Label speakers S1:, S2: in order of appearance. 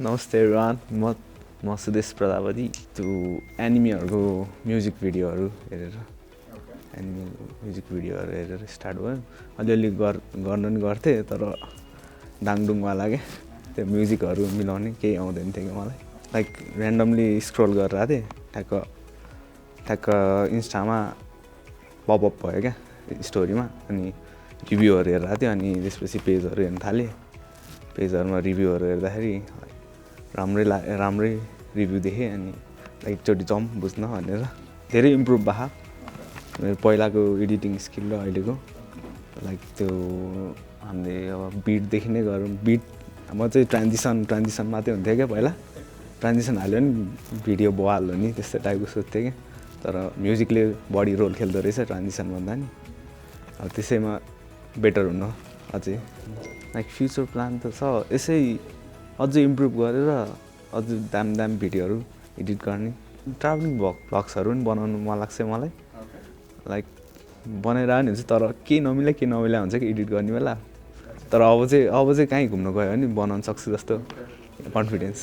S1: नमस्ते एभ्रिवान म सुदेश प्रजापति त्यो एनिमीहरूको म्युजिक भिडियोहरू हेरेर एनिमी म्युजिक भिडियोहरू हेरेर स्टार्ट भयो अलिअलि गर्न नि गर्थेँ तर डाङडुङमा लाग्यो त्यो म्युजिकहरू मिलाउने केही आउँदैन थियो कि मलाई लाइक ऱ्यान्डमली स्क्रोल गरिरहेको थिएँ ठ्याक्क इन्स्टामा पपअप भयो क्या स्टोरीमा अनि रिभ्यूहरू हेरिरहेको थियो अनि त्यसपछि पेजहरू हेर्न थालेँ पेजहरूमा रिभ्यूहरू हेर्दाखेरि राम्रै रिभ्यू देखेँ अनि एकचोटि जाउँ बुझ्न भनेर धेरै इम्प्रुभ भएको मेरो पहिलाको एडिटिङ स्किल र अहिलेको लाइक त्यो हामीले अब बिटदेखि नै गरौँ बिट म चाहिँ ट्रान्जिसन मात्रै हुन्थ्यो क्या पहिला ट्रान्जिसन हाल्यो नि भिडियो भइहाल्यो नि त्यस्तो टाइपको सोध्थेँ क्या तर म्युजिकले बढी रोल खेल्दो रहेछ ट्रान्जिसन भन्दा नि अब त्यसैमा बेटर हुनु अझै लाइक फ्युचर प्लान त छ यसै अझै इम्प्रुभ गरेर अझ दामी भिडियोहरू एडिट गर्ने ट्राभलिङ भ्लग्सहरू पनि बनाउनु मन लाग्छ मलाई लाइक बनाइरहने हुन्छ तर केही नमिला हुन्छ कि एडिट गर्ने बेला तर अब चाहिँ कहीँ घुम्नु गयो भने बनाउन सक्छु जस्तो कन्फिडेन्स